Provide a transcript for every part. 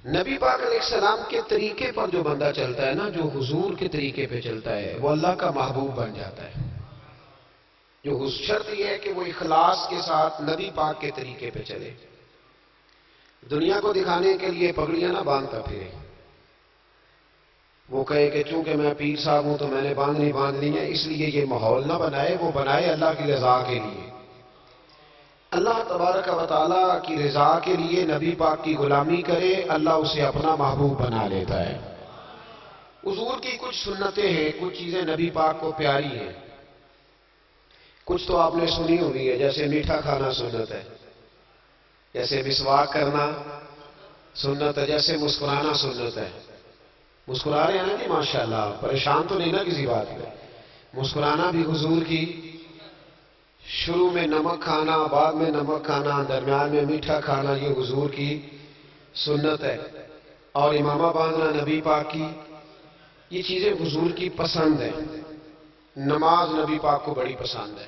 نبی پاک علیہ السلام کے طریقے پر جو بندہ چلتا ہے نا، جو حضور کے طریقے پہ چلتا ہے، وہ اللہ کا محبوب بن جاتا ہے۔ جو شرط یہ ہے کہ وہ اخلاص کے ساتھ نبی پاک کے طریقے پہ چلے، دنیا کو دکھانے کے لیے پگڑیاں نہ باندھتا پھرے، وہ کہے کہ چونکہ میں پیر صاحب ہوں تو میں نے باندھنی ہے، اس لیے یہ ماحول نہ بنائے، وہ بنائے اللہ کی رضا کے لیے۔ اللہ تبارک و تعالیٰ کی رضا کے لیے نبی پاک کی غلامی کرے، اللہ اسے اپنا محبوب بنا لیتا ہے۔ حضور کی کچھ سنتیں ہیں، کچھ چیزیں نبی پاک کو پیاری ہیں، کچھ تو آپ نے سنی ہوئی ہے، جیسے میٹھا کھانا سنت ہے، جیسے مسواک کرنا سنت ہے، جیسے مسکرانا سنت ہے۔ مسکرا رہے ہیں نا جی ماشاءاللہ، پریشان تو نہیں نا کسی بات میں؟ مسکرانا بھی حضور کی، شروع میں نمک کھانا، بعد میں نمک کھانا، درمیان میں میٹھا کھانا، یہ حضور کی سنت ہے۔ اور امامہ باندھنا نبی پاک کی، یہ چیزیں حضور کی پسند ہیں۔ نماز نبی پاک کو بڑی پسند ہے،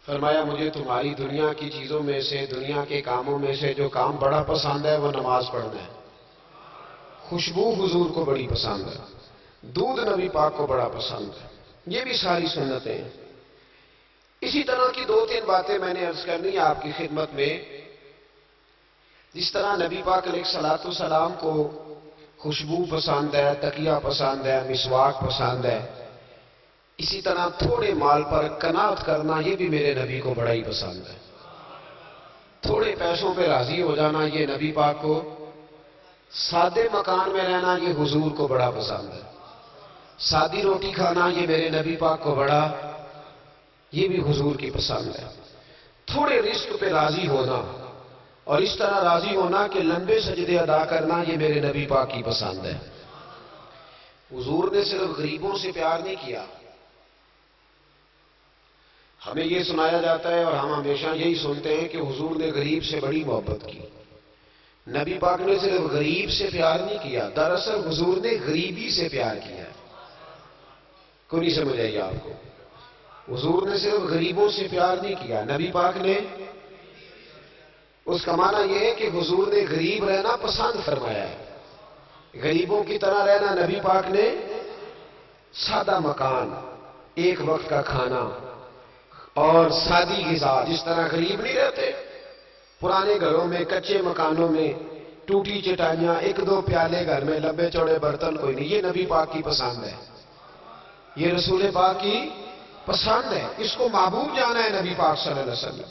فرمایا مجھے تمہاری دنیا کی چیزوں میں سے، دنیا کے کاموں میں سے جو کام بڑا پسند ہے وہ نماز پڑھنا ہے۔ خوشبو حضور کو بڑی پسند ہے، دودھ نبی پاک کو بڑا پسند ہے۔ یہ بھی ساری سنتیں ہیں۔ اسی طرح کی دو تین باتیں میں نے عرض کرنی ہے آپ کی خدمت میں۔ جس طرح نبی پاک علیہ السلام کو خوشبو پسند ہے، تکیہ پسند ہے، مسواک پسند ہے، اسی طرح تھوڑے مال پر قناعت کرنا یہ بھی میرے نبی کو بڑا ہی پسند ہے۔ تھوڑے پیسوں پہ راضی ہو جانا یہ نبی پاک کو، سادے مکان میں رہنا یہ حضور کو بڑا پسند ہے۔ سادی روٹی کھانا یہ میرے نبی پاک کو بڑا، یہ بھی حضور کی پسند ہے۔ تھوڑے رزق پہ راضی ہونا اور اس طرح راضی ہونا کہ لمبے سجدے ادا کرنا یہ میرے نبی پاک کی پسند ہے۔ حضور نے صرف غریبوں سے پیار نہیں کیا۔ ہمیں یہ سنایا جاتا ہے اور ہم ہمیشہ یہی سنتے ہیں کہ حضور نے غریب سے بڑی محبت کی۔ نبی پاک نے صرف غریب سے پیار نہیں کیا، دراصل حضور نے غریبی سے پیار کیا۔ کوئی نہیں سمجھ آئی آپ کو؟ حضور نے صرف غریبوں سے پیار نہیں کیا، نبی پاک نے، اس کا معنی یہ ہے کہ حضور نے غریب رہنا پسند فرمایا ہے۔ غریبوں کی طرح رہنا نبی پاک نے، سادہ مکان، ایک وقت کا کھانا اور سادی غذا، جس طرح غریب نہیں رہتے، پرانے گھروں میں، کچے مکانوں میں، ٹوٹی چٹائیاں، ایک دو پیالے گھر میں، لمبے چوڑے برتن کوئی نہیں، یہ نبی پاک کی پسند ہے، یہ رسول پاک کی پسند ہے۔ اس کو محبوب جانا ہے نبی پاک صلی اللہ علیہ وسلم۔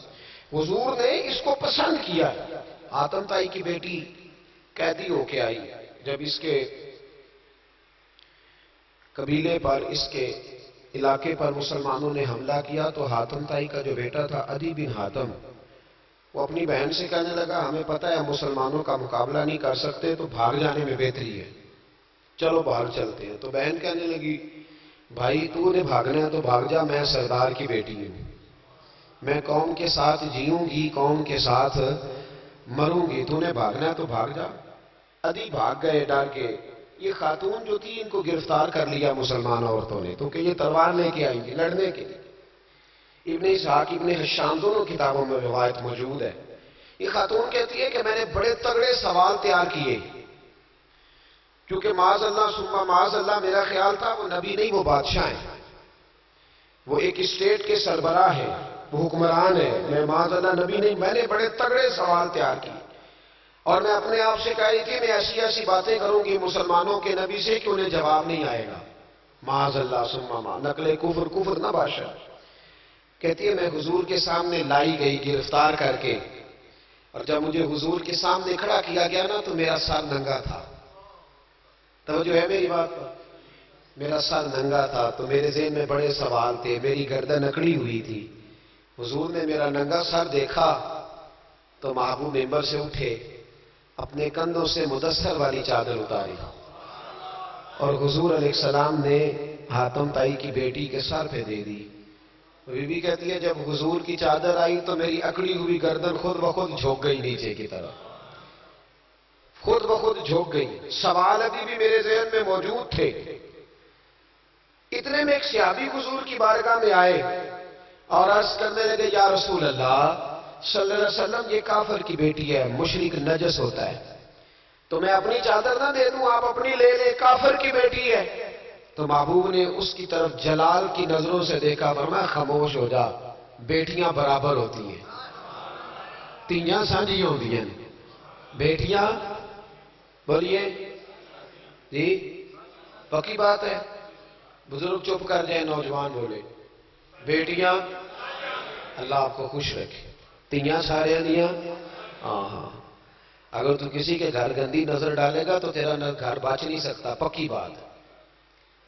حضور نے اس کو پسند کیا۔ حاتم طائی کی بیٹی قیدی ہو کے آئی، جب اس کے قبیلے پر، اس کے علاقے پر مسلمانوں نے حملہ کیا تو حاتم طائی کا جو بیٹا تھا عدی بن حاتم، وہ اپنی بہن سے کہنے لگا ہمیں پتہ ہے مسلمانوں کا مقابلہ نہیں کر سکتے تو بھاگ جانے میں بہتری ہے، چلو باہر چلتے ہیں۔ تو بہن کہنے لگی بھائی تو نے بھاگنا ہے تو بھاگ جا، میں سردار کی بیٹی ہوں، میں قوم کے ساتھ جیوں گی، قوم کے ساتھ مروں گی، تو نے بھاگنا ہے تو بھاگ جا۔ عدی بھاگ گئے ڈر کے۔ یہ خاتون جو تھی ان کو گرفتار کر لیا مسلمان عورتوں نے، تو کہ یہ تلوار لے کے آئی تھی لڑنے کے لیے۔ ابن اسحاق ابن حشام دونوں کتابوں میں روایت موجود ہے۔ یہ خاتون کہتی ہے کہ میں نے بڑے تگڑے سوال تیار کیے، کیونکہ معاذ اللہ ثم معاذ اللہ میرا خیال تھا وہ نبی نہیں، وہ بادشاہ ہیں، وہ ایک اسٹیٹ کے سربراہ ہیں، وہ حکمران ہے، میں معاذ اللہ نبی نہیں۔ میں نے بڑے تگڑے سوال تیار کیے اور میں اپنے آپ سے کہہ رہی تھی میں ایسی ایسی باتیں کروں گی مسلمانوں کے نبی سے کہ انہیں جواب نہیں آئے گا۔ معاذ اللہ ثم معاذ، نقل کفر نہ بادشاہ۔ کہتی ہے میں حضور کے سامنے لائی گئی گرفتار کر کے، اور جب مجھے حضور کے سامنے کھڑا کیا گیا نا تو میرا سر ننگا تھا۔ توجہ ہے میری بات پر؟ میرا سر ننگا تھا تو میرے ذہن میں بڑے سوال تھے، میری گردن اکڑی ہوئی تھی۔ حضور نے میرا ننگا سر دیکھا تو محبوب ممبر سے اٹھے، اپنے کندھوں سے مدثر والی چادر اتاری اور حضور علیہ السلام نے حاتم طائی کی بیٹی کے سر پہ دے دی۔ بی بی کہتی ہے جب حضور کی چادر آئی تو میری اکڑی ہوئی گردن خود بخود جھک گئی نیچے کی طرف، خود بخود جھک گئی۔ سوال ابھی بھی میرے ذہن میں موجود تھے۔ اتنے میں ایک صحابی حضور کی بارگاہ میں آئے اور عرض کرنے لگے یا رسول اللہ صلی اللہ علیہ وسلم یہ کافر کی بیٹی ہے، مشرک نجس ہوتا ہے، تو میں اپنی چادر نہ دے دوں، آپ اپنی لے لیں، کافر کی بیٹی ہے۔ تو محبوب نے اس کی طرف جلال کی نظروں سے دیکھا، فرمایا خاموش ہو جا، بیٹیاں برابر ہوتی ہیں، تیاں سانجی ہوتی ہیں، بیٹیاں بولیے جی پکی بات ہے، بزرگ چپ کر جائے، نوجوان بولے بیٹیاں، اللہ آپ کو خوش رکھے، تیاں سارے دیاں، ہاں اگر تو کسی کے گھر گندی نظر ڈالے گا تو تیرا گھر بچ نہیں سکتا، پکی بات ہے،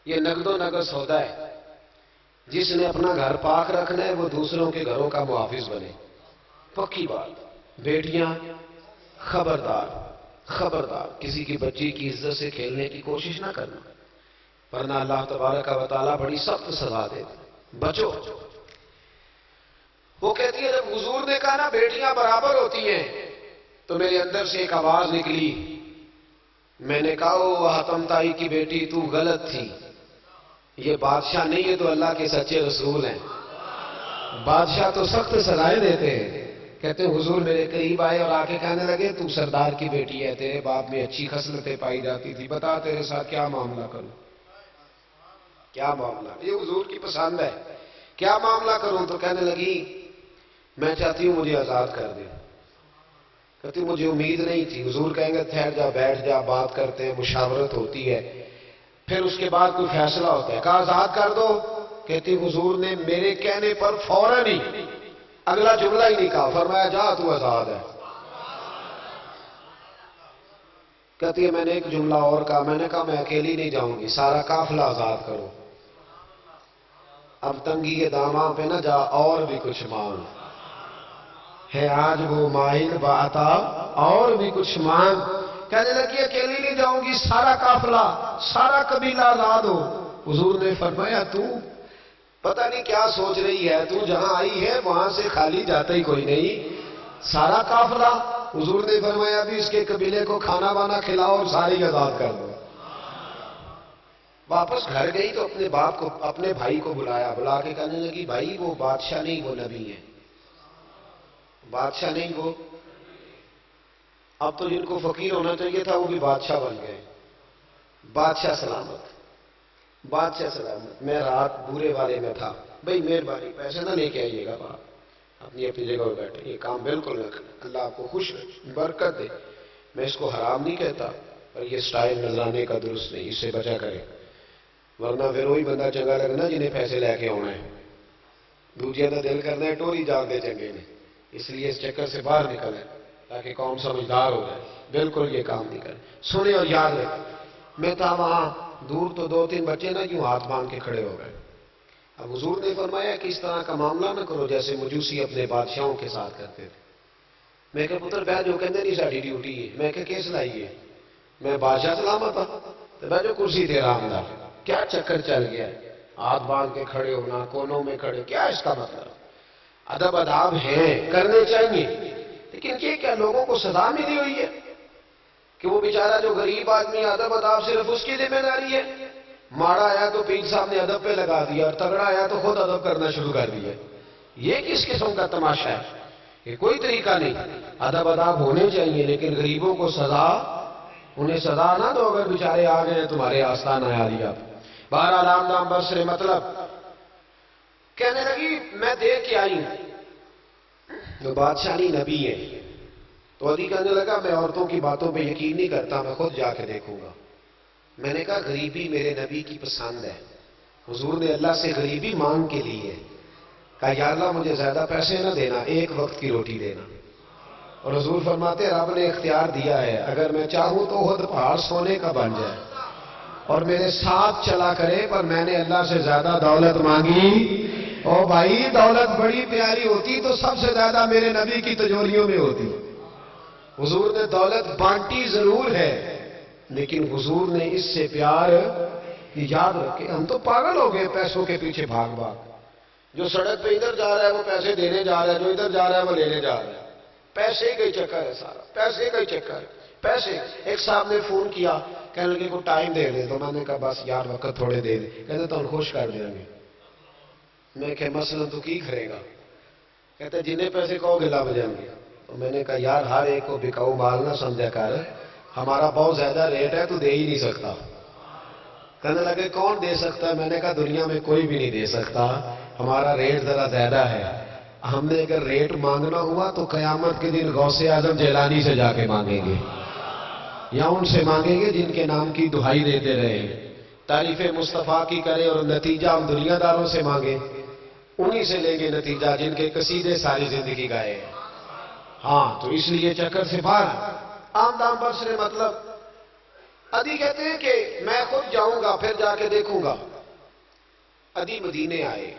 یہ نقد و نقد سودا ہے، جس نے اپنا گھر پاک رکھنا ہے وہ دوسروں کے گھروں کا محافظ بنے، پکی بات۔ بیٹیاں خبردار خبردار کسی کی بچی کی عزت سے کھیلنے کی کوشش نہ کرنا، ورنہ اللہ تبارک و تعالیٰ بڑی سخت سزا دے، بچو۔ وہ کہتی ہے جب حضور نے کہا نا بیٹیاں برابر ہوتی ہیں تو میرے اندر سے ایک آواز نکلی، میں نے کہا وہ حاتم تائی کی بیٹی تو غلط تھی، یہ بادشاہ نہیں ہے تو اللہ کے سچے رسول ہیں، بادشاہ تو سخت سزائیں دیتے ہیں۔ کہتے ہیں حضور میرے قریب آئے اور آ کے کہنے لگے تو سردار کی بیٹی ہے، تیرے باپ میں اچھی خصلتیں پائی جاتی تھی، بتا تیرے ساتھ کیا معاملہ کروں، کیا معاملہ، یہ حضور کی پسند ہے، کیا معاملہ کروں؟ تو کہنے لگی میں چاہتی ہوں مجھے آزاد کر دے۔ کہتی مجھے امید نہیں تھی، حضور کہیں گے ٹھہر جا، بیٹھ جا، بات کرتے ہیں، مشاورت ہوتی ہے، پھر اس کے بعد کوئی فیصلہ ہوتا ہے، کہا آزاد کر دو۔ کہتی حضور نے میرے کہنے پر فوراً ہی اگلا جملہ ہی نہیں کہا، فرمایا جا تو آزاد ہے۔ کہتی ہے میں نے ایک جملہ اور کہا، میں نے کہا میں اکیلی نہیں جاؤں گی، سارا قافلہ آزاد کرو، اب تنگی کے داماں پہ نہ جا، اور بھی کچھ مانگ ہے آج وہ مائل باتا، اور بھی کچھ مانگ۔ کہنے لگی اکیلی نہیں جاؤں گی، سارا قافلہ سارا قبیلہ آزاد ہو۔ حضور نے فرمایا تو پتہ نہیں کیا سوچ رہی ہے، تو جہاں آئی ہے وہاں سے خالی جاتا ہی کوئی نہیں، سارا قافلہ۔ حضور نے فرمایا ابھی اس کے قبیلے کو کھانا وانا کھلاؤ اور ساری آزاد کر دو۔ واپس گھر گئی تو اپنے باپ کو، اپنے بھائی کو بلایا، بلا کے کہنے لگی بھائی وہ بادشاہ نہیں وہ نبی ہے، بادشاہ نہیں وہ، اب تو جن کو فقیر ہونا چاہیے تھا وہ بھی بادشاہ بن گئے۔ بادشاہ سلامت، بادشاہ سلامت، میں رات بورے والے میں تھا، بھئی مہربانی پیسے نہ لے کے آئیے گا، باپ اپنی اپنی جگہ پر بیٹھے، یہ کام بالکل نہ کریں، اللہ آپ کو خوش رکھے، برکت دے۔ میں اس کو حرام نہیں کہتا، پر یہ سٹائل نظرانے کا درست نہیں، اس سے بچا کرے، ورنہ پھر وہی بندہ چنگا لگنا جنہیں پیسے لے کے آنا ہے، دوجے کا دل کرنا ہے ٹوری جان دے چنگے نے، اس لیے اس چکر سے باہر نکل ہے تاکہ قوم سمجھدار ہو جائے، بالکل یہ کام نہیں کرے۔ سنیں اور یاد رکھیں، میں تھا وہاں دور تو دو تین بچے نا یوں ہاتھ باندھ کے کھڑے ہو گئے۔ اب حضور نے فرمایا کہ اس طرح کا معاملہ نہ کرو جیسے مجوسی اپنے بادشاہوں کے ساتھ کرتے تھے۔ میں کہ پتر بہ جو کہندے نہیں ساڑی ڈیوٹی ہے، میں کہ کیس لائیے، میں بادشاہ سلامت ہوں تو بہ جو کرسی تھے آرامدار، کیا چکر چل گیا ہے، ہاتھ باندھ کے کھڑے ہونا، کونوں میں کھڑے، کیا اس کا مطلب؟ ادب اداب ہیں کرنے چاہیے، لیکن یہ کیا لوگوں کو سزا ملی ہوئی ہے کہ وہ بیچارہ جو غریب آدمی ادب اداب صرف اس کی ذمہ داری ہے، ماڑا آیا تو پیر صاحب نے ادب پہ لگا دیا اور تگڑا آیا تو خود ادب کرنا شروع کر دیا، یہ کس قسم کا تماشا ہے؟ یہ کوئی طریقہ نہیں، ادب اداب ہونے چاہیے لیکن غریبوں کو سزا، انہیں سزا نہ دو اگر بیچارے آ گئے تمہارے آستان آیا دیا۔ بہرحال آمدام بسر مطلب کہنے لگی میں دیکھ کے آئی ہوں جو بادشاہ نہیں نبی ہے، تو علی کہنے لگا میں عورتوں کی باتوں پہ یقین نہیں کرتا، میں خود جا کے دیکھوں گا۔ میں نے کہا غریبی میرے نبی کی پسند ہے، حضور نے اللہ سے غریبی مانگ کے لی ہے، کہا یا اللہ مجھے زیادہ پیسے نہ دینا، ایک وقت کی روٹی دینا، اور حضور فرماتے رب نے اختیار دیا ہے اگر میں چاہوں تو خود پہاڑ سونے کا بن جائے اور میرے ساتھ چلا کرے، پر میں نے اللہ سے زیادہ دولت مانگی۔ او بھائی دولت بڑی پیاری ہوتی تو سب سے زیادہ میرے نبی کی تجوریوں میں ہوتی۔ حضور نے دولت بانٹی ضرور ہے لیکن حضور نے اس سے پیار، یاد رکھے ہم تو پاگل ہو گئے پیسوں کے پیچھے بھاگ بھاگ، جو سڑک پہ ادھر جا رہا ہے وہ پیسے دینے جا رہا ہے، جو ادھر جا رہا ہے وہ لینے جا رہا ہے، پیسے کا ہی چکر ہے سارا، پیسے کا ہی چکر ہے، پیسے۔ ایک صاحب نے فون کیا کہنے لگے کو ٹائم دے دیں، تو میں نے کہا بس یار وقت تھوڑے دے دیں، کہتے تو ہم خوش کر دیں گے۔ میں کہ مثلا تو کی کرے گا؟ کہتے جنہیں پیسے کہو گے لا بجائیں گے۔ تو میں نے کہا یار ہر ایک کو بکاؤ مال نہ سمجھا کر، ہمارا بہت زیادہ ریٹ ہے تو دے ہی نہیں سکتا. کہنے لگے کون دے سکتا ہے؟ میں نے کہا دنیا میں کوئی بھی نہیں دے سکتا, ہمارا ریٹ ذرا زیادہ ہے. ہم نے اگر ریٹ مانگنا ہوا تو قیامت کے دن غوث اعظم جیلانی سے جا کے مانگیں گے, یا ان سے مانگیں گے جن کے نام کی دہائی دیتے رہے, تعریف مصطفیٰ کی کرے, اور نتیجہ ہم دنیا داروں سے مانگیں, انہی سے لیں گے نتیجہ جن کے قصیدے ساری زندگی گائے. ہاں تو اس لیے چکر سے باہر آمدام بسرے مطلب. ادی کہتے ہیں کہ میں خود جاؤں گا پھر جا کے دیکھوں گا. ادی مدینے آئے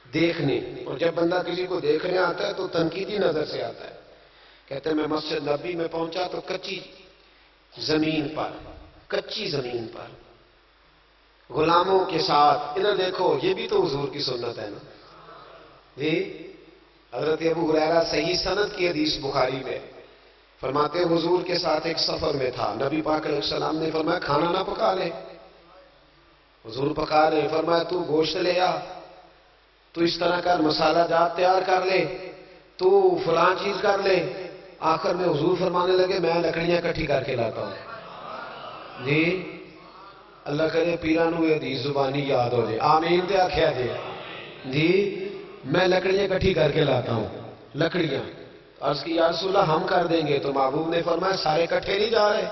دیکھنے, اور جب بندہ کسی کو دیکھنے آتا ہے تو تنقیدی نظر سے آتا ہے. کہتے ہیں میں مسجد نبی میں پہنچا تو کچی زمین پر غلاموں کے ساتھ, ادھر دیکھو یہ بھی تو حضور کی سنت ہے نا جی. حضرت ابو ہریرہ صحیح سند کی حدیث بخاری میں فرماتے ہیں حضور کے ساتھ ایک سفر میں تھا, نبی پاک علیہ السلام نے فرمایا کھانا نہ پکا لے. حضور پکا لے, فرمایا تو گوشت لے آ, تو اس طرح کا مسالہ جات تیار کر لے, تو فلاں چیز کر لے. آخر میں حضور فرمانے لگے میں لکڑیاں اکٹھی کر کے لاتا ہوں جی. اللہ کرے پیرانو حدیث زبانی یاد ہو جائے, آمین دے آخیا جی. میں لکڑیاں اکٹھی کر کے لاتا ہوں. لکڑیاں عرض کی یا رسول اللہ ہم کر دیں گے, تو محبوب نے فرمایا سارے اکٹھے نہیں جا رہے,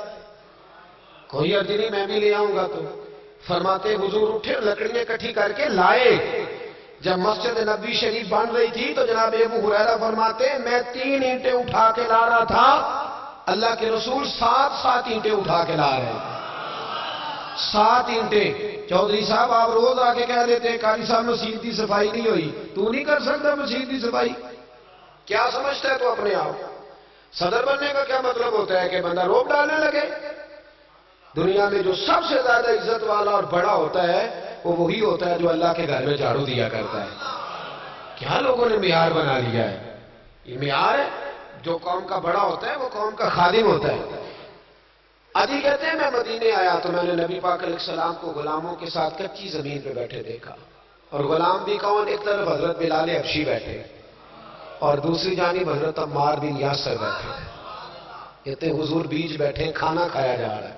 کوئی عرض نہیں میں بھی لے آؤں گا. تو فرماتے حضور اٹھے لکڑیاں اکٹھی کر کے لائے. جب مسجد نبی شریف بن رہی تھی تو جناب ابو ہریرہ فرماتے میں 3 اینٹیں اٹھا کے لا رہا تھا, اللہ کے رسول 7 اینٹیں اٹھا کے لا رہے ہیں. 7 اینٹیں. چودھری صاحب آپ روز آ کے کہہ دیتے ہیں قاری صاحب مسجد کی صفائی نہیں ہوئی, تو نہیں کر سکتا مسجد کی صفائی؟ کیا سمجھتا ہے تو اپنے آپ؟ صدر بننے کا کیا مطلب ہوتا ہے کہ بندہ روب ڈالنے لگے؟ دنیا میں جو سب سے زیادہ عزت والا اور بڑا ہوتا ہے وہ وہی ہوتا ہے جو اللہ کے گھر میں جھاڑو دیا کرتا ہے. کیا لوگوں نے معیار بنا لیا ہے؟ یہ معیار ہے. جو قوم کا بڑا ہوتا ہے وہ قوم کا خادم ہوتا ہے. ادی کہتے ہیں میں مدینے آیا تو میں نے نبی پاک علیہ السلام کو غلاموں کے ساتھ کچی زمین پہ بیٹھے دیکھا. اور غلام بھی کون؟ ایک طرف حضرت بلال حبشی بیٹھے اور دوسری جانب حضرت عمار بن یاسر بیٹھے. کہتے ہیں حضور بیچ بیٹھے, کھانا کھایا جا رہا ہے.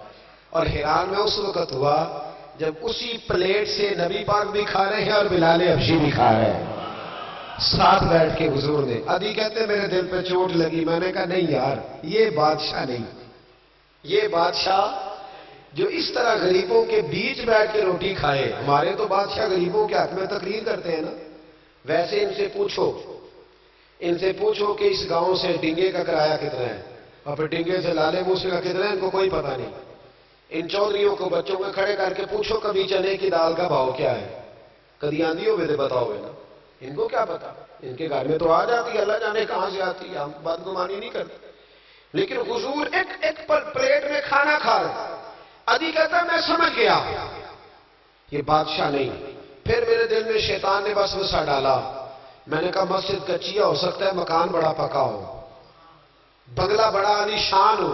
اور حیران میں اس وقت ہوا جب اسی پلیٹ سے نبی پاک بھی کھا رہے ہیں اور بلال حبشی بھی کھا رہے ہیں ساتھ بیٹھ کے حضور نے. ادی کہتے ہیں میرے دل پہ چوٹ لگی. میں نے کہا نہیں یار, یہ بادشاہ نہیں, یہ بادشاہ جو اس طرح غریبوں کے بیچ بیٹھ کے روٹی کھائے. ہمارے تو بادشاہ غریبوں کے حق میں تقریر کرتے ہیں نا. ویسے ان سے پوچھو کہ اس گاؤں سے ڈنگے کا کرایہ کتنا ہے, اور پھر ڈنگے سے لالے موسے کا کتنا ہے, ان کو کوئی پتہ نہیں. ان چودھریوں کو بچوں میں کھڑے کر کے پوچھو کبھی چنے کی دال کا بھاؤ کیا ہے, کبھی آندھی ہوئے بتاؤ گے نا. ان کو کیا پتا, ان کے گھر میں تو آ جاتی ہے, اللہ جانے کہاں سے آتی ہے, ہم بدگمانی نہیں کرتے. لیکن حضور ایک پلیٹ میں کھانا کھا رہے. ادی کہتا میں سمجھ گیا یہ بادشاہ نہیں. پھر میرے دل میں شیطان نے بس وسا ڈالا. میں نے کہا مسجد کچیا ہو سکتا ہے, مکان بڑا پکا ہو, بنگلہ بڑا عالی شان ہو.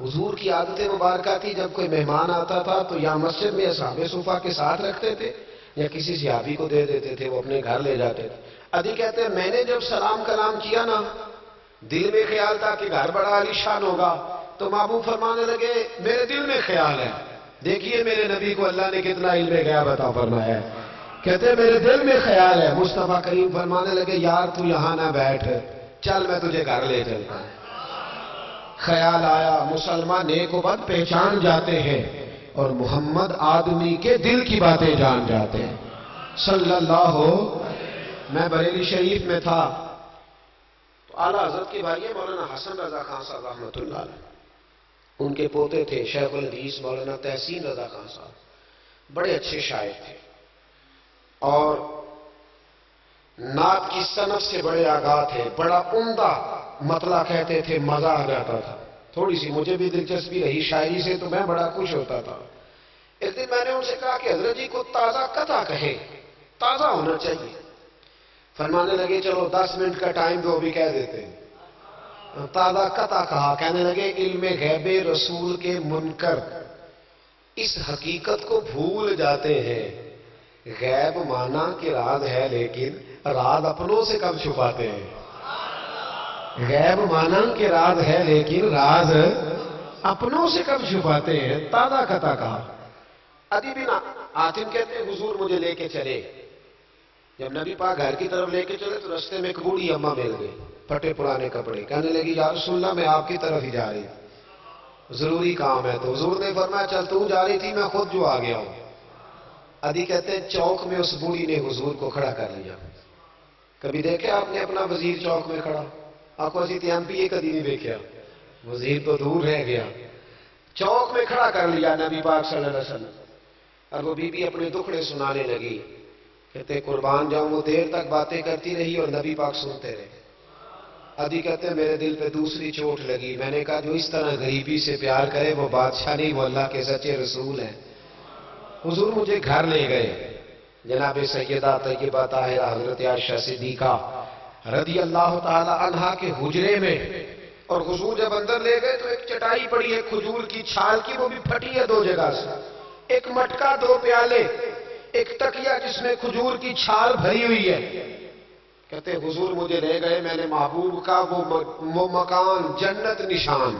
حضور کی عادت مبارکہ تھی جب کوئی مہمان آتا تھا تو یا مسجد میں اصحاب صفہ کے ساتھ رکھتے تھے یا کسی صحابی کو دے دیتے تھے, وہ اپنے گھر لے جاتے تھے. ادی کہتے ہیں میں نے جب سلام کلام کیا نا, دل میں خیال تھا کہ گھر بڑا عالی شان ہوگا. تو محبوب فرمانے لگے میرے دل میں خیال ہے, دیکھیے میرے نبی کو اللہ نے کتنا علم غیب عطا فرمایا ہے. کہتے ہیں میرے دل میں خیال ہے. مصطفیٰ کریم فرمانے لگے یار تو یہاں نہ بیٹھ, چل میں تجھے گھر لے چلتا ہوں. خیال آیا مسلمان نیک و بد پہچان جاتے ہیں اور محمد آدمی کے دل کی باتیں جان جاتے ہیں صلی اللہ ہو. میں بریلی شریف میں تھا تو اعلیٰ حضرت کے بھائی مولانا حسن رضا خان صاحب رحمۃ اللہ علیہ, ان کے پوتے تھے شیخ الحدیث مولانا تحسین رضا خان صاحب, بڑے اچھے شاعر تھے اور نعت کی صنف سے بڑے آگاہ تھے. بڑا عمدہ مطلع کہتے تھے, مزہ آ جاتا تھا. تھوڑی سی مجھے بھی دلچسپی رہی شاعری سے تو میں بڑا خوش ہوتا تھا. ایک دن میں نے ان سے کہا کہ حضرت جی کو تازہ قطع کہے, تازہ ہونا چاہیے. فرمانے لگے چلو 10 منٹ کا ٹائم دو, بھی کہہ دیتے ہیں. تازہ قطع کہا. کہنے لگے علم غیب رسول کے منکر اس حقیقت کو بھول جاتے ہیں, غیب مانا کہ راز ہے لیکن راز اپنوں سے کم چھپاتے ہیں. غیب مانا کہ راز ہے لیکن راز اپنوں سے کب چھپاتے ہیں؟ تازہ خطا کہا. ادی بن حاتم کہتے ہیں حضور مجھے لے کے چلے. جب نبی پاک گھر کی طرف لے کے چلے تو رستے میں ایک بوڑھی اماں مل گئی، پھٹے پرانے کپڑے. کہنے لگی یا رسول اللہ میں آپ کی طرف ہی جا رہی تھی، ضروری کام ہے. تو حضور نے فرمایا چل تو جا رہی تھی، میں خود جو آ گیا ہوں. ادی کہتے ہیں چوک میں اس بوڑھی نے حضور کو کھڑا کر لیا. کبھی دیکھے آپ نے اپنا وزیر چوک میں کھڑا؟ آپ کو اسی تیان بھی یہ کبھی نہیں دیکھا. وزیر تو دور رہ گیا، چوک میں کھڑا کر لیا نبی پاک صلی اللہ علیہ وسلم. اور وہ بی بی اپنے دکھڑے سنانے لگی. کہتے قربان جاؤں وہ دیر تک باتیں کرتی رہی اور نبی پاک سنتے رہے. ادی کہتے ہیں میرے دل پہ دوسری چوٹ لگی. میں نے کہا جو اس طرح غریبی سے پیار کرے وہ بادشاہ نہیں، وہ اللہ کے سچے رسول ہیں. حضور مجھے گھر لے گئے. جناب سیدہ طیبہ طاہرہ حضرت عائشہ صدیقہ رضی اللہ تعالی عنہا کے حجرے میں، اور حضور جب اندر لے گئے تو ایک چٹائی پڑی ہے کھجور کی چھال کی، وہ بھی پھٹی ہے 2 جگہ سے، ایک مٹکا 2 پیالے، ایک تکیہ جس میں کھجور کی چھال بھری ہوئی ہے. کہتے حضور مجھے لے گئے. میں نے محبوب کا وہ مکان جنت نشان،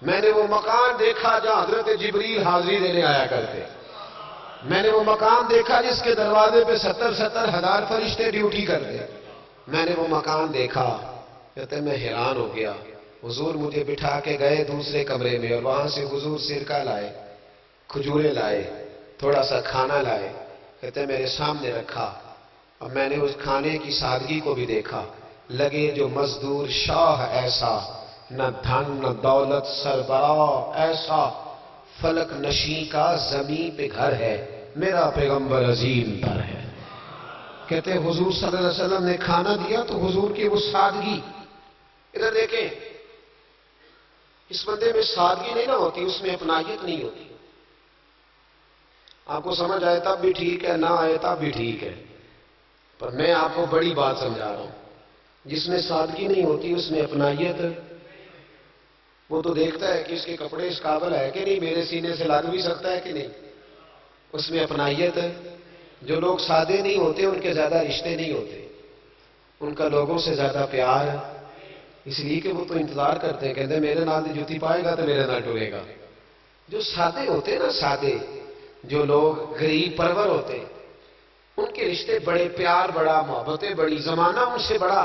میں نے وہ مکان دیکھا جہاں حضرت جبریل حاضری دینے آیا کرتے. میں نے وہ مکان دیکھا جس کے دروازے پہ 70 ہزار فرشتے ڈیوٹی کرتے. میں نے وہ مکان دیکھا. کہتے میں حیران ہو گیا. حضور مجھے بٹھا کے گئے دوسرے کمرے میں، اور وہاں سے حضور سرکہ لائے، کھجورے لائے، تھوڑا سا کھانا لائے. کہتے میرے سامنے رکھا. اور میں نے اس کھانے کی سادگی کو بھی دیکھا. لگے جو مزدور شاہ ایسا، نہ دھن نہ دولت سربراہ ایسا، فلک نشیں کا زمین پہ گھر ہے، میرا پیغمبر عظیم پر ہے. کہتے ہیں حضور صلی اللہ علیہ وسلم نے کھانا دیا تو حضور کی وہ سادگی. ادھر دیکھیں، اس بندے میں سادگی نہیں نہ ہوتی، اس میں اپنائیت نہیں ہوتی. آپ کو سمجھ آئے تب بھی ٹھیک ہے، نہ آئے تب بھی ٹھیک ہے، پر میں آپ کو بڑی بات سمجھا رہا ہوں. جس میں سادگی نہیں ہوتی اس میں اپنائیت. وہ تو دیکھتا ہے کہ اس کے کپڑے اس قابل ہے کہ نہیں، میرے سینے سے لگ بھی سکتا ہے کہ نہیں. اس میں اپنائیت ہے. جو لوگ سادے نہیں ہوتے ان کے زیادہ رشتے نہیں ہوتے، ان کا لوگوں سے زیادہ پیار ہے. اس لیے کہ وہ تو انتظار کرتے ہیں، کہتے ہیں میرے نال دی جوتی پائے گا تو میرے نال ٹرے گا. جو سادے ہوتے ہیں نا، سادے جو لوگ غریب پرور ہوتے، ان کے رشتے بڑے پیار، بڑا محبتیں، بڑی زمانہ ان سے بڑا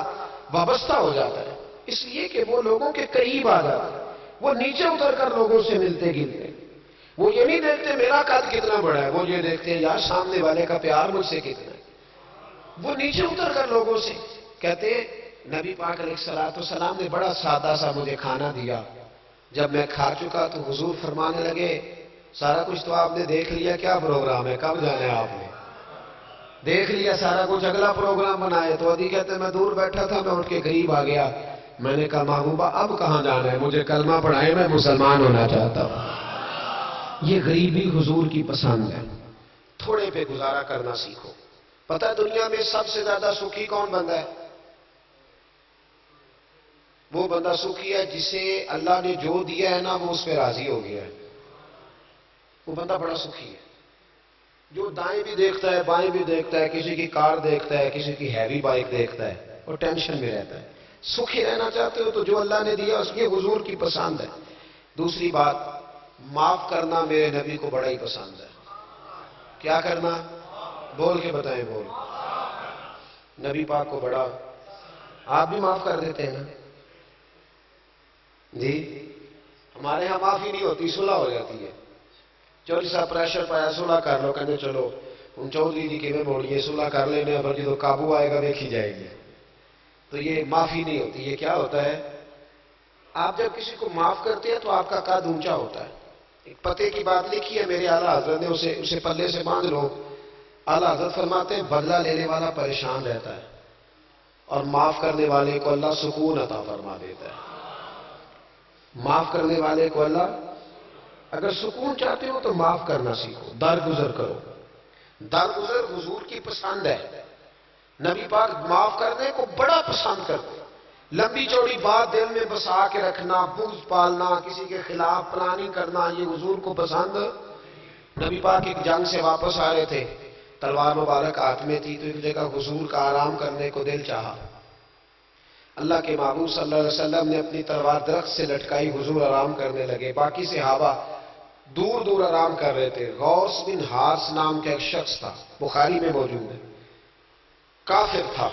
وابستہ ہو جاتا ہے. اس لیے کہ وہ لوگوں کے قریب آ جاتا ہے. وہ نیچے اتر کر لوگوں سے ملتے گلتے. وہ یہ نہیں دیکھتے میرا قد کتنا بڑا ہے، وہ یہ دیکھتے ہیں یار سامنے والے کا پیار مجھ سے کتنا ہے. وہ نیچے اتر کر لوگوں سے کہتے ہیں نبی پاک علیہ السلام نے بڑا سادہ سا مجھے کھانا دیا. جب میں کھا چکا تو حضور فرمانے لگے سارا کچھ تو آپ نے دیکھ لیا، کیا پروگرام ہے، کب جانا ہے آپ نے؟ دیکھ لیا سارا کچھ، اگلا پروگرام بنائے. تو ادی کہتے میں دور بیٹھا تھا، میں اٹھ کے قریب آ گیا. میں نے کہا محبوبہ اب کہاں جانا ہے، مجھے کلمہ پڑھائے، میں مسلمان ہونا چاہتا ہوں. یہ غریبی حضور کی پسند ہے. تھوڑے پہ گزارا کرنا سیکھو. پتہ ہے دنیا میں سب سے زیادہ سکھی کون بندہ ہے؟ وہ بندہ سکھی ہے جسے اللہ نے جو دیا ہے نا وہ اس پہ راضی ہو گیا ہے. وہ بندہ بڑا سکھی ہے. جو دائیں بھی دیکھتا ہے بائیں بھی دیکھتا ہے، کسی کی کار دیکھتا ہے، کسی کی ہیوی بائک دیکھتا ہے، اور ٹینشن میں رہتا ہے. سکھی رہنا چاہتے ہو تو جو اللہ نے دیا اس کی حضور کی پسند ہے. دوسری بات، معاف کرنا میرے نبی کو بڑا ہی پسند ہے. کیا کرنا؟ بول کے بتائیں. بول. نبی پاک کو بڑا. آپ بھی معاف کر دیتے ہیں نا جی؟ ہمارے ہاں معافی نہیں ہوتی، صلح ہو جاتی ہے. چوری صاحب پریشر پایا صلح کر لو، کہتے چلو ہوں چودھری جی کے میں موڑیے صلح کر لینے، پر جدو قابو آئے گا دیکھی جائے گی. تو یہ معافی نہیں ہوتی. یہ کیا ہوتا ہے؟ آپ جب کسی کو معاف کرتے ہیں تو آپ کا قد اونچا ہوتا ہے. ایک پتے کی بات لکھی ہے میرے اعلیٰ حضرت نے، اسے پلے سے باندھ لو. اعلیٰ حضرت فرماتے ہیں بدلہ لینے والا پریشان رہتا ہے اور معاف کرنے والے کو اللہ سکون عطا فرما دیتا ہے. معاف کرنے والے کو اللہ، اگر سکون چاہتے ہو تو معاف کرنا سیکھو، درگزر کرو. درگزر حضور کی پسند ہے. نبی پاک معاف کرنے کو بڑا پسند کرتے. لمبی چوڑی بات دل میں بسا کے رکھنا، بغض پالنا، کسی کے خلاف پلاننگ کرنا، یہ حضور کو پسند. نبی پاک ایک جنگ سے واپس آ رہے تھے، تلوار مبارک ہاتھ میں تھی، تو ایک جگہ حضور کا آرام کرنے کو دل چاہا. اللہ کے محبوب صلی اللہ علیہ وسلم نے اپنی تلوار درخت سے لٹکائی، حضور آرام کرنے لگے، باقی صحابہ دور دور آرام کر رہے تھے۔ غوث بن حارث نام کا ایک شخص تھا، بخاری میں موجود ہے، کافر تھا۔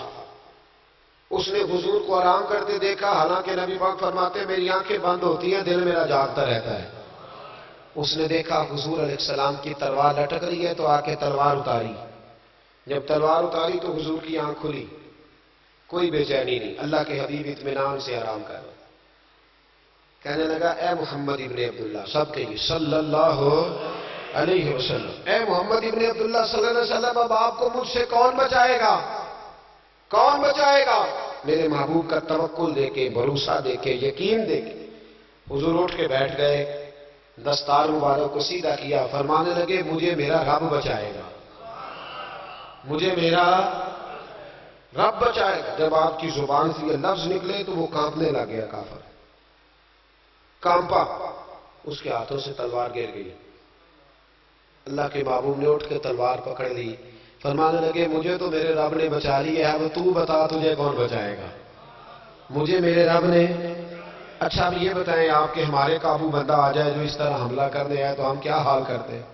اس نے حضور کو آرام کرتے دیکھا، حالانکہ نبی پاک فرماتے میری آنکھیں بند ہوتی ہیں، دل میرا جاگتا رہتا ہے۔ اس نے دیکھا حضور علیہ السلام کی تلوار لٹک رہی ہے تو آ کے تلوار اتاری۔ جب تلوار اتاری تو حضور کی آنکھ کھلی، کوئی بے چینی نہیں، اللہ کے حبیب اطمینان سے آرام کر رہے۔ کہنے لگا اے محمد ابن عبداللہ، سب کہیے صلی اللہ علیہ وسلم، اے محمد ابن عبداللہ صلی اللہ علیہ وسلم، اب آپ کو مجھ سے کون بچائے گا؟ کون بچائے گا؟ میرے محبوب کا توکل دے کے، بھروسہ دے کے، یقین دے کے حضور اٹھ کے بیٹھ گئے، دستار مبارک کو سیدھا کیا، فرمانے لگے مجھے میرا رب بچائے گا، مجھے میرا رب بچائے گا۔ جب آپ کی زبان سے یہ لفظ نکلے تو وہ کانپنے لگ گیا، کافر کانپا، اس کے ہاتھوں سے تلوار گر گئی۔ اللہ کے محبوب نے اٹھ کے تلوار پکڑ لی، فرمانے لگے مجھے تو میرے رب نے بچا لی ہے، اب تو بتا تجھے کون بچائے گا؟ مجھے میرے رب نے۔ اچھا اب یہ بتائیں آپ کہ ہمارے قابو بندہ آ جائے جو اس طرح حملہ کرنے آئے تو ہم کیا حال کرتے ہیں؟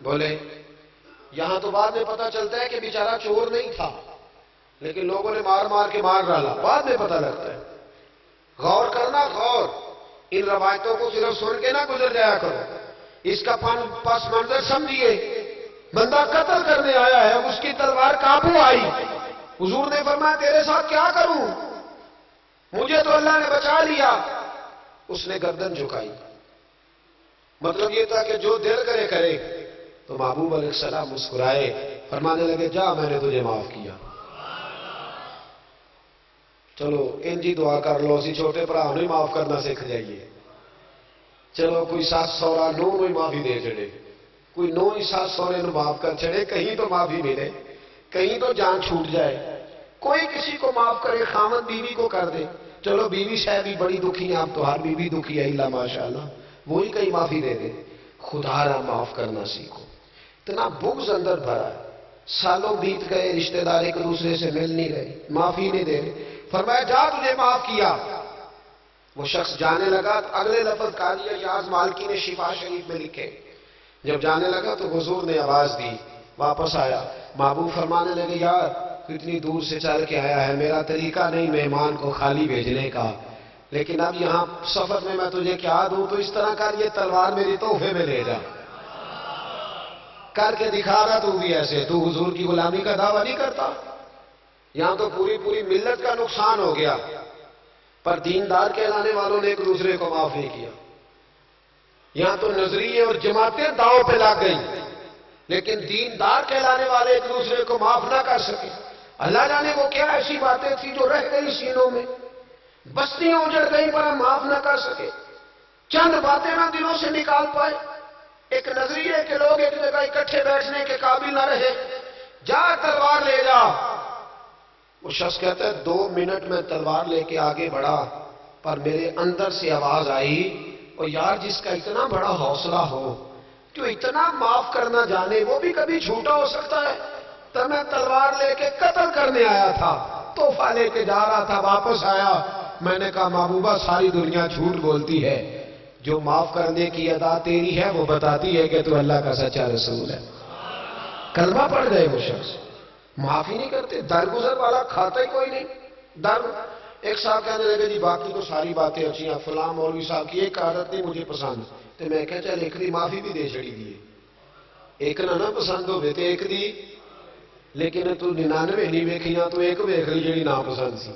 بولے یہاں تو بعد میں پتہ چلتا ہے کہ بیچارہ چور نہیں تھا، لیکن لوگوں نے مار مار کے مار ڈالا، بعد میں پتہ لگتا ہے۔ غور کرنا، غور، ان روایتوں کو صرف سن کے نہ گزر جایا کرو، اس کا پس منظر سمجھیے۔ بندہ قتل کرنے آیا ہے، اس کی تلوار قابو آئی، حضور نے فرمایا تیرے ساتھ کیا کروں؟ مجھے تو اللہ نے بچا لیا۔ اس نے گردن جھکائی، مطلب یہ تھا کہ جو دل کرے کرے۔ تو محبوب علیہ السلام مسکرائے، فرمانے لگے جا میں نے تجھے معاف کیا۔ چلو انجی دعا کر لو، اسی چھوٹے بھرا نہیں معاف کرنا سیکھ جائیے۔ چلو کوئی ساس سورا نو ہی معافی دے چڑے، کوئی نو ہی ساس سورے نو معاف کر چڑے، کہیں تو معافی ملے، کہیں تو جان چھوٹ جائے۔ کوئی کسی کو معاف کرے، خامد بیوی کو کر دے، چلو بیوی شاید بھی بڑی دکھی ہے، اب تو ہر بیوی دکھی ہے اللہ ماشاءاللہ، وہی کہیں معافی دے دے۔ خدا را معاف کرنا سیکھو۔ اتنا بغض اندر بھرا ہے، سالوں بیت گئے، رشتہ دار ایک دوسرے سے مل نہیں رہے، معافی نہیں دے رہے۔ فرمایا جا تجھے معاف کیا۔ وہ شخص جانے لگا، اگلے لفظ قاضی ایاز مالکی نے شفا شریف میں لکھے، جب جانے لگا تو حضور نے آواز دی، واپس آیا، محبوب فرمانے لگے یار اتنی دور سے چل کے آیا ہے، میرا طریقہ نہیں مہمان کو خالی بھیجنے کا، لیکن اب یہاں سفر میں تجھے کیا دوں، تو اس طرح کر یہ تلوار میری تحفے میں لے جا، کر کے دکھا رہا تو بھی ایسے، تو حضور کی غلامی کا دعویٰ نہیں کرتا۔ یہاں تو پوری ملت کا نقصان ہو گیا، پر دیندار کہلانے والوں نے ایک دوسرے کو معاف نہیں کیا۔ یہاں تو نظریے اور جماعتیں داؤ پہ لگ گئی، لیکن دیندار کہلانے والے ایک دوسرے کو معاف نہ کر سکے۔ اللہ جانے وہ کیا ایسی باتیں تھی جو رہ گئی سینوں میں، بستیاں اجڑ گئی پر ہم معاف نہ کر سکے، چند باتیں نہ دلوں سے نکال پائے، ایک نظریے کے لوگ ایک جگہ اکٹھے بیٹھنے کے قابل نہ رہے، جا تلوار لے جا۔ وہ شخص کہتا ہے 2 منٹ میں تلوار لے کے آگے بڑھا، پر میرے اندر سے آواز آئی، اور یار جس کا اتنا بڑا حوصلہ ہو، جو اتنا معاف کرنا جانے، وہ بھی کبھی جھوٹا ہو سکتا ہے۔ تو میں تلوار لے کے قتل کرنے آیا تھا، تحفہ لے کے جا رہا تھا، واپس آیا، میں نے کہا محبوبہ ساری دنیا جھوٹ بولتی ہے، جو معاف کرنے کی ادا تیری ہے وہ بتاتی ہے کہ تو اللہ کا سچا رسول ہے۔ کلمہ پڑھ گئے وہ شخص، معافی نہیں کرتے، درگزر والا کھاتا ہی کوئی نہیں۔ ایک صاحب کہنے لگے جی باقی تو ساری باتیں اچھی ہیں، فلاں مولوی صاحب کی ایک عادت نہیں مجھے پسند، تو میں کہا چل ایک دی معافی بھی دے چھڑی دیے، ایک نہ پسند ہو بیتے ایک دی، لیکن تو 99 نہیں ویکھیاں تو ایک ویکھ لی جڑی نا پسند سی،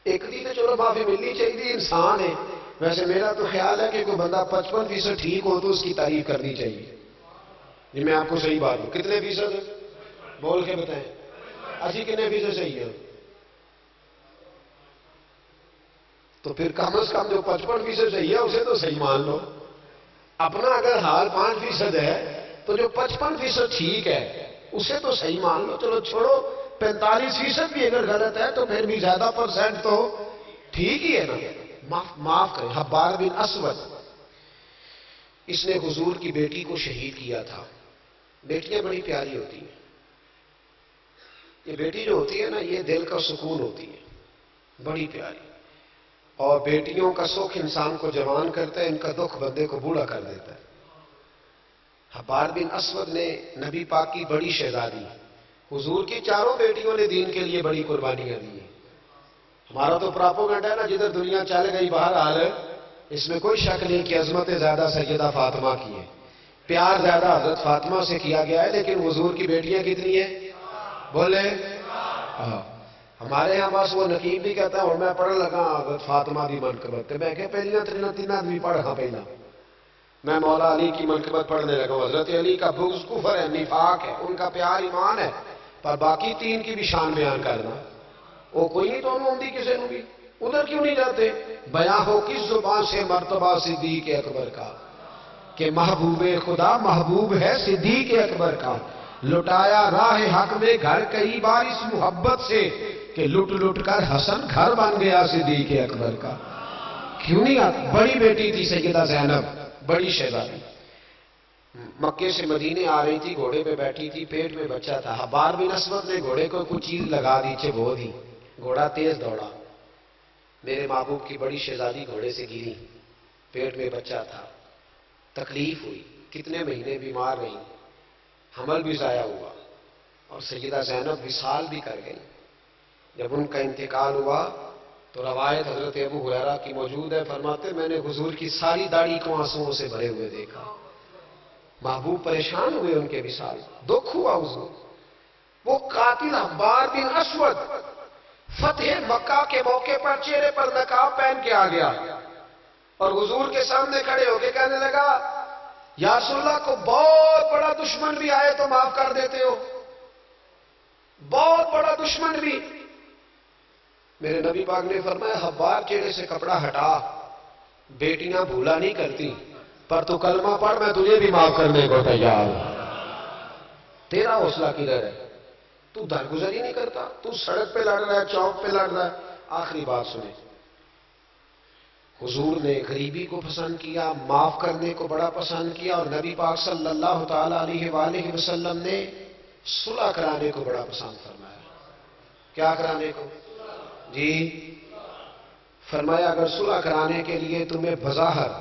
ایک دی تو چلو معافی ملنی چاہیے، انسان ہے۔ ویسے میرا تو خیال ہے کہ کوئی بندہ 55% ٹھیک ہو تو اس کی تعریف کرنی چاہیے۔ جی میں آپ کو صحیح بات ہوں، کتنے فیصد بول کے بتائیں، اسی کتنے فیصد صحیح ہے؟ تو پھر کم از کم جو 55% صحیح ہے اسے تو صحیح مان لو۔ اپنا اگر حال 5% ہے تو جو 55% ٹھیک ہے اسے تو صحیح مان لو، چلو چھوڑو 45% بھی اگر غلط ہے تو پھر بھی زیادہ % تو ٹھیک ہی ہے نا، معاف کریں۔ حبار بن اسود، اس نے حضور کی بیٹی کو شہید کیا تھا۔ بیٹیاں بڑی پیاری ہوتی ہیں، یہ بیٹی جو ہوتی ہے نا یہ دل کا سکون ہوتی ہے، بڑی پیاری. اور بیٹیوں کا سکھ انسان کو جوان کرتا ہے، ان کا دکھ بندے کو بوڑھا کر دیتا ہے. حبار بن اسود نے نبی پاک کی بڑی شہزادی، حضور کی چاروں بیٹیوں نے دین کے لیے بڑی قربانیاں دی ہیں. ہمارا تو پراپوگنڈا ہے نا، جدھر دنیا چل گئی باہر حال، اس میں کوئی شک نہیں کہ عظمت زیادہ سیدہ فاطمہ کی ہے، پیار زیادہ حضرت فاطمہ سے کیا گیا ہے. لیکن حضور کی بیٹیاں کتنی ہیں؟ بولے. ہمارے یہاں بس وہ نقیب بھی کہتا ہے اور میں پڑھ لگا حضرت فاطمہ دی منقبت، میں کہ پہلیاں تین آدمی پڑھا پہلا میں مولا علی کی منقبت پڑھنے لگا. حضرت علی کا بغض کفر ہے، نفاق ہے، ان کا پیار ایمان ہے. پر باقی تین کی بھی شان بیان کرنا وہ کوئی نہیں، تو ہوں دی کسی نے بھی ادھر کیوں نہیں جاتے؟ بیاں ہو کس زبان سے مرتبہ صدیق اکبر کا کہ محبوب خدا محبوب ہے صدیق اکبر کا. لٹایا راہ حق میں گھر کئی بار اس محبت سے کہ لٹ لٹ کر حسن گھر بن گیا صدیق اکبر کا. کیوں نہیں آتی؟ بڑی بیٹی تھی سیدہ زینب، بڑی شہزادی، مکے سے مدینے آ رہی تھی، گھوڑے پہ بیٹھی تھی، پیٹ میں بچہ تھا. حبار بن اسود نے گھوڑے کو کچھ چیز لگا دی، چبو دی، گھوڑا تیز دوڑا. میرے محبوب کی بڑی شہزادی گھوڑے سے گری، پیٹ میں بچہ تھا، تکلیف ہوئی، کتنے مہینے بیمار رہی، حمل بھی ضائع ہوا، اور سیدہ زینب وصال بھی کر گئی. جب ان کا انتقال ہوا تو روایت حضرت ابو ہریرہ کی موجود ہے، فرماتے میں نے حضور کی ساری داڑھی کو آنسوؤں سے بھرے ہوئے دیکھا. محبوب پریشان ہوئے ان کے وصال، دکھ ہوا حضور. وہ قاتل حبار بن اسود فتح مکہ کے موقع پر چہرے پر نقاب پہن کے آ گیا اور حضور کے سامنے کھڑے ہو کے کہنے لگا یا رسول اللہ، کو بہت بڑا دشمن بھی آئے تو معاف کر دیتے ہو، بہت بڑا دشمن بھی. میرے نبی پاک نے فرمایا حبار چہرے سے کپڑا ہٹا، بیٹیاں بھولا نہیں کرتی، پر تو کلمہ پڑھ میں تجھے بھی معاف کرنے کو تیار ہوں. تیرا حوصلہ کدھر ہے؟ تو درگزر ہی نہیں کرتا، تو سڑک پہ لڑ رہا ہے، چوک پہ لڑ رہا ہے. آخری بات سنیں، حضور نے غریبی کو پسند کیا، معاف کرنے کو بڑا پسند کیا، اور نبی پاک صلی اللہ تعالی علیہ وآلہ وسلم نے صلح کرانے کو بڑا پسند فرمایا. کیا کرانے کو؟ جی فرمایا اگر صلح کرانے کے لیے تمہیں بظاہر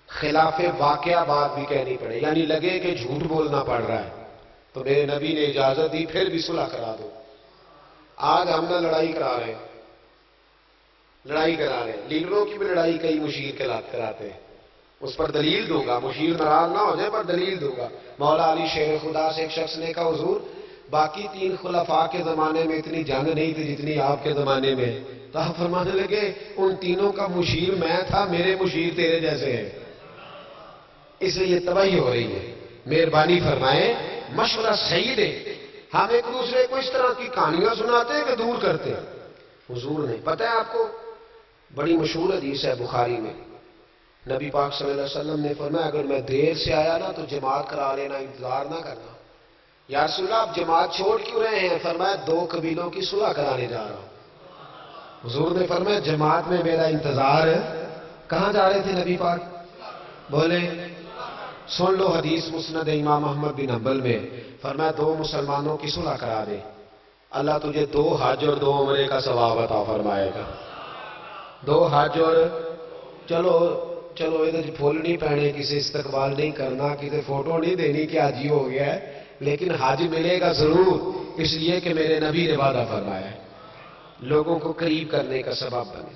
خلاف واقعہ بات بھی کہنی پڑے، یعنی لگے کہ جھوٹ بولنا پڑ رہا ہے، تو میرے نبی نے اجازت دی پھر بھی صلح کرا دو. آج ہم نہ لڑائی کرا رہے ہیں، لیڈروں کی بھی لڑائی کئی مشیر کے لات کراتے ہیں. اس پر دلیل دوں گا، مشیر ناراض نہ ہو جائے، پر دلیل دوں گا. مولا علی شیر خدا سے ایک شخص نے کہا حضور باقی تین خلفاء کے زمانے میں اتنی جنگ نہیں تھی جتنی آپ کے زمانے میں. تو آپ فرمانے لگے ان تینوں کا مشیر میں تھا، میرے مشیر تیرے جیسے ہیں، اس لیے یہ تباہی ہو رہی ہے. مہربانی فرمائیں، مشورہ صحیح دے. ہم ایک دوسرے کو اس طرح کی کہانیاں سناتے ہیں کہ دور کرتے ہیں. حضور نے، پتہ ہے آپ کو بڑی مشہور حدیث ہے بخاری میں، نبی پاک صلی اللہ علیہ وسلم نے فرمایا اگر میں دیر سے آیا نا تو جماعت کرا لینا، انتظار نہ کرنا. یا رسول اللہ آپ جماعت چھوڑ کیوں رہے ہیں؟ فرمایا دو قبیلوں کی صلح کرانے جا رہا ہوں. حضور نے فرمایا جماعت میں میرا انتظار ہے. کہاں جا رہے تھے نبی پاک؟ بولے. سن لو حدیث مسند امام احمد بن حنبل میں، فرمایا دو مسلمانوں کی صلح کرا دے، اللہ تجھے 2 حج اور 2 عمرے کا ثواب عطا فرمائے گا. 2 حج اور چلو ادھر پھول نہیں پہنے، کسی استقبال نہیں کرنا، کسی فوٹو نہیں دینی کہ حاجی ہو گیا ہے، لیکن حج ملے گا ضرور، اس لیے کہ میرے نبی نے وعدہ فرمایا ہے. لوگوں کو قریب کرنے کا سبب بنے،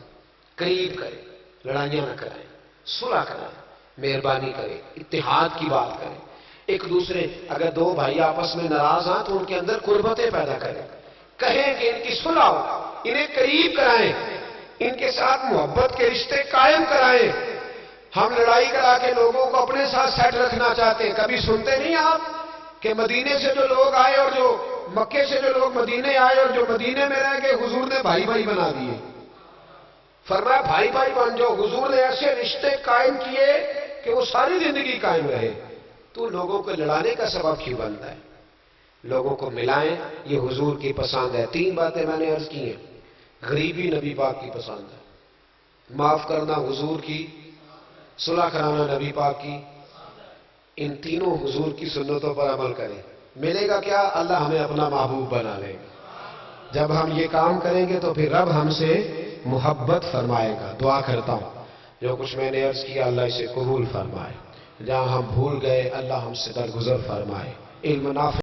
قریب کرے، لڑائیاں نہ کریں، صلح کریں، مہربانی کریں، اتحاد کی بات کریں. ایک دوسرے اگر 2 بھائی آپس میں ناراض ہیں تو ان کے اندر قربتیں پیدا کریں، کہیں کہ ان کی صلح ہو، انہیں قریب کرائیں، ان کے ساتھ محبت کے رشتے قائم کرائیں. ہم لڑائی کرا کے لوگوں کو اپنے ساتھ سیٹ رکھنا چاہتے ہیں. کبھی سنتے نہیں آپ کہ مدینے سے جو لوگ آئے اور جو مکے سے جو لوگ مدینے آئے اور جو مدینے میں رہ گئے حضور نے بھائی بھائی بنا دیے. فرمایا بھائی بھائی بن جاؤ. حضور نے ایسے رشتے قائم کیے کہ وہ ساری زندگی قائم رہے. تو لوگوں کو لڑانے کا سبب کیوں بنتا ہے؟ لوگوں کو ملائیں، یہ حضور کی پسند ہے. 3 باتیں میں نے عرض کی ہیں. غریبی نبی پاک کی پسند ہے، معاف کرنا حضور کی، صلح کرانا نبی پاک کی. ان تینوں حضور کی سنتوں پر عمل کریں. ملے گا کیا؟ اللہ ہمیں اپنا محبوب بنا لے گا. جب ہم یہ کام کریں گے تو پھر رب ہم سے محبت فرمائے گا. دعا کرتا ہوں جو کچھ میں نے عرض کیا اللہ اسے قبول فرمائے. جہاں ہم بھول گئے اللہ ہم سے درگزر فرمائے. علم نافع